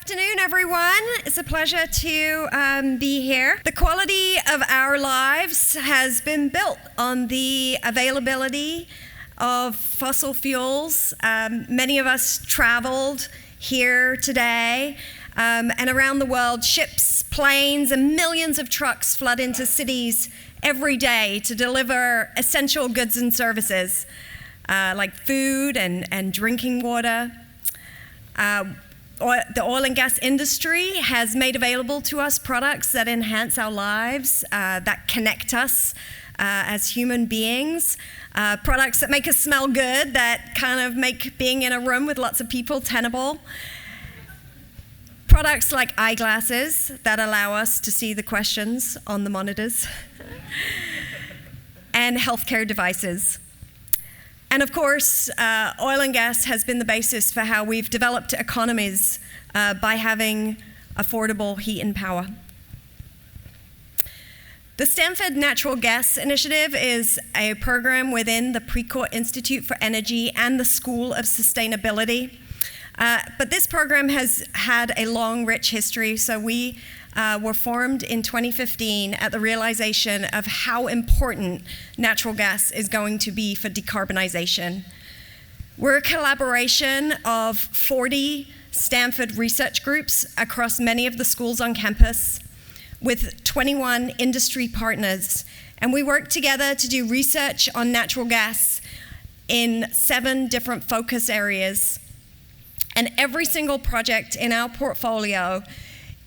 afternoon, everyone. It's a pleasure to be here. The quality of our lives has been built on the availability of fossil fuels. Many of us traveled here today, and around the world, ships, planes, and millions of trucks flood into cities every day to deliver essential goods and services like food and drinking water. The oil and gas industry has made available to us products that enhance our lives, that connect us as human beings, products that make us smell good, that kind of make being in a room with lots of people tenable. Products like eyeglasses that allow us to see the questions on the monitors, and healthcare devices. And of course, oil and gas has been the basis for how we've developed economies by having affordable heat and power. The Stanford Natural Gas Initiative is a program within the Precourt Institute for Energy and the School of Sustainability. But this program has had a long, rich history, so we were formed in 2015 at the realization of how important natural gas is going to be for decarbonization. We're a collaboration of 40 Stanford research groups across many of the schools on campus with 21 industry partners, and we work together to do research on natural gas in 7 different focus areas. And every single project in our portfolio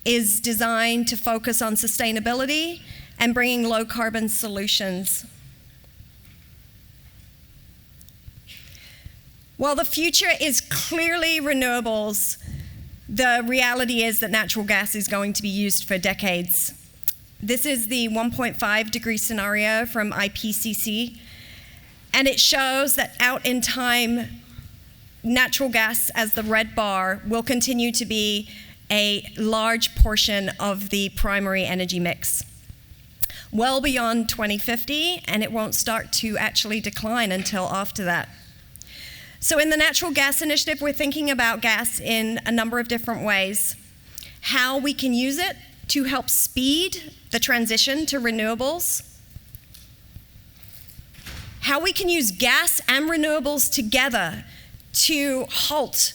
is designed to focus on sustainability and bringing low carbon solutions. While the future is clearly renewables, the reality is that natural gas is going to be used for decades. This is the 1.5 degree scenario from IPCC, and it shows that out in time, natural gas, as the red bar, will continue to be a large portion of the primary energy mix, well beyond 2050, and it won't start to actually decline until after that. So in the Natural Gas Initiative, we're thinking about gas in a number of different ways. How we can use it to help speed the transition to renewables. How we can use gas and renewables together to halt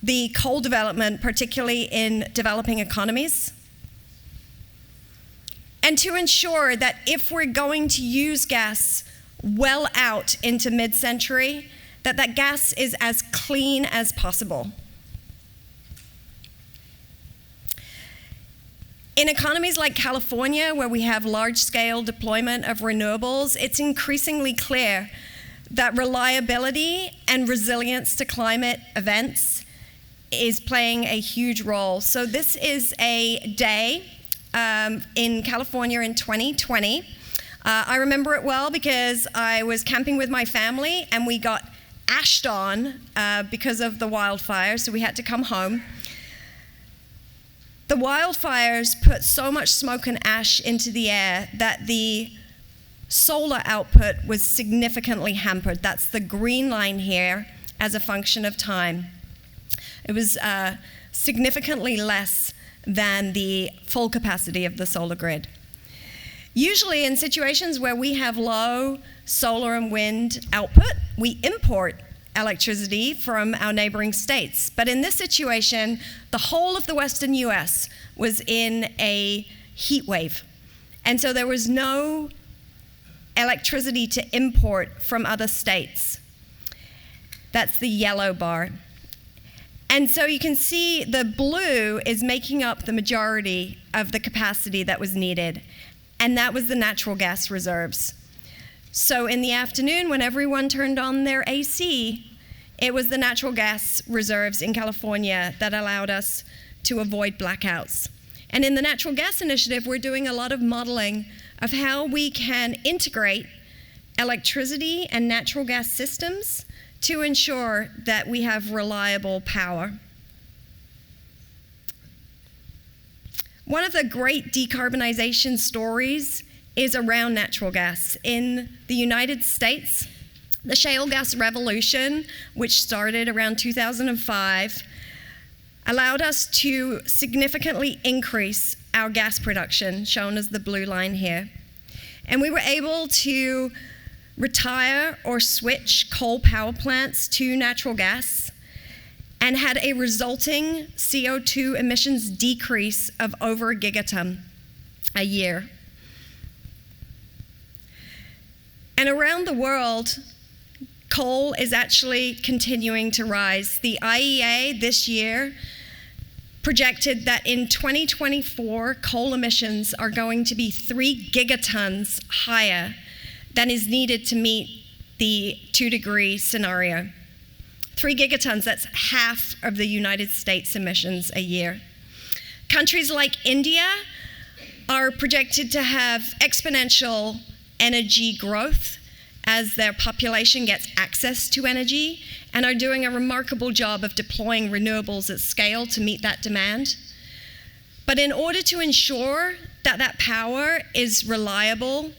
the coal development, particularly in developing economies, and to ensure that if we're going to use gas well out into mid-century, that gas is as clean as possible. In economies like California, where we have large-scale deployment of renewables, it's increasingly clear that reliability and resilience to climate events is playing a huge role. So this is a day in California in 2020. I remember it well because I was camping with my family and we got ashed on because of the wildfires, so we had to come home. The wildfires put so much smoke and ash into the air that the solar output was significantly hampered. That's the green line here as a function of time. It was significantly less than the full capacity of the solar grid. Usually in situations where we have low solar and wind output, we import electricity from our neighboring states. But in this situation, the whole of the western US was in a heat wave. And so there was no electricity to import from other states. That's the yellow bar. And so you can see the blue is making up the majority of the capacity that was needed, and that was the natural gas reserves. So in the afternoon, when everyone turned on their AC, it was the natural gas reserves in California that allowed us to avoid blackouts. And in the Natural Gas Initiative, we're doing a lot of modeling of how we can integrate electricity and natural gas systems to ensure that we have reliable power. One of the great decarbonization stories is around natural gas. In the United States, the shale gas revolution, which started around 2005, allowed us to significantly increase our gas production, shown as the blue line here. And we were able to retire or switch coal power plants to natural gas and had a resulting CO2 emissions decrease of over a gigaton a year. And around the world, coal is actually continuing to rise. The IEA this year projected that in 2024, coal emissions are going to be 3 gigatons higher than is needed to meet the 2-degree scenario. 3 gigatons, that's half of the United States emissions a year. Countries like India are projected to have exponential energy growth as their population gets access to energy, and are doing a remarkable job of deploying renewables at scale to meet that demand. But in order to ensure that that power is reliable,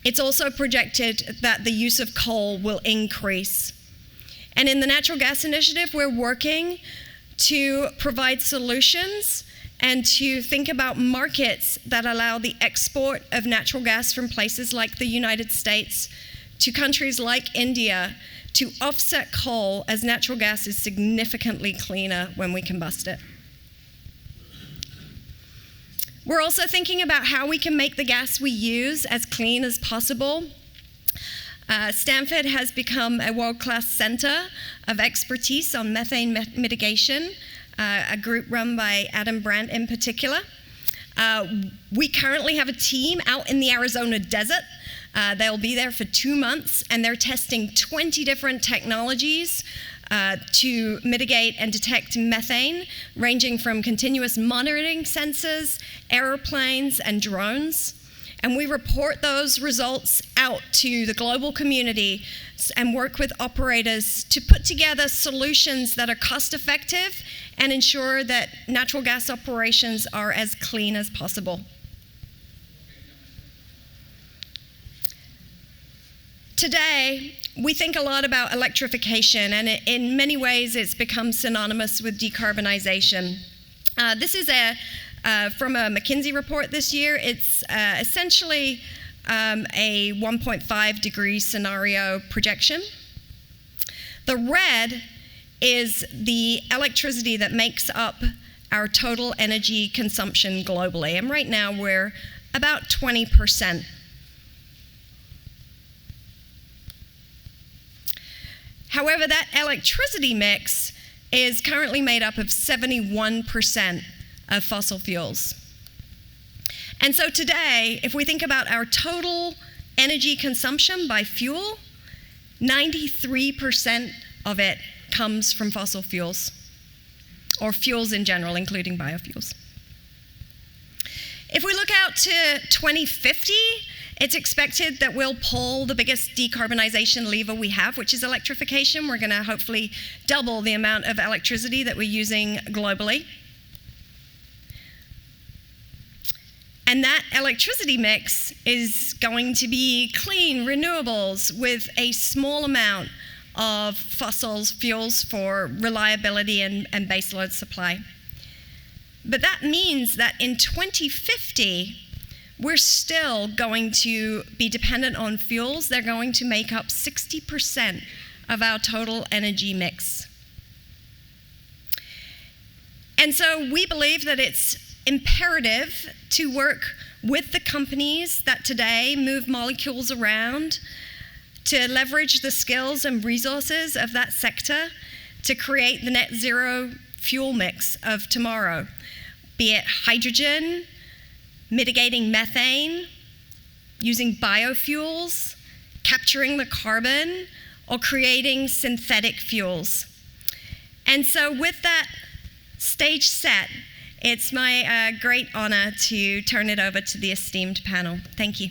it's also projected that the use of coal will increase. And in the Natural Gas Initiative, we're working to provide solutions and to think about markets that allow the export of natural gas from places like the United States to countries like India to offset coal, as natural gas is significantly cleaner when we combust it. We're also thinking about how we can make the gas we use as clean as possible. Stanford has become a world-class center of expertise on methane mitigation, a group run by Adam Brandt in particular. We currently have a team out in the Arizona desert. They'll be there for 2 months, and they're testing 20 different technologies to mitigate and detect methane, ranging from continuous monitoring sensors, airplanes, and drones. And we report those results out to the global community and work with operators to put together solutions that are cost-effective and ensure that natural gas operations are as clean as possible. Today, we think a lot about electrification, and in many ways it's become synonymous with decarbonization. This is from a McKinsey report this year. It's essentially a 1.5 degree scenario projection. The red is the electricity that makes up our total energy consumption globally, and right now we're about 20%. However, that electricity mix is currently made up of 71% of fossil fuels. And so today, if we think about our total energy consumption by fuel, 93% of it comes from fossil fuels, or fuels in general, including biofuels. If we look out to 2050, it's expected that we'll pull the biggest decarbonization lever we have, which is electrification. We're going to hopefully double the amount of electricity that we're using globally. And that electricity mix is going to be clean renewables with a small amount of fossil fuels for reliability and baseload supply. But that means that in 2050, we're still going to be dependent on fuels. They're going to make up 60% of our total energy mix. And so we believe that it's imperative to work with the companies that today move molecules around to leverage the skills and resources of that sector to create the net zero fuel mix of tomorrow, be it hydrogen, mitigating methane, using biofuels, capturing the carbon, or creating synthetic fuels. And so with that stage set, it's my great honor to turn it over to the esteemed panel. Thank you.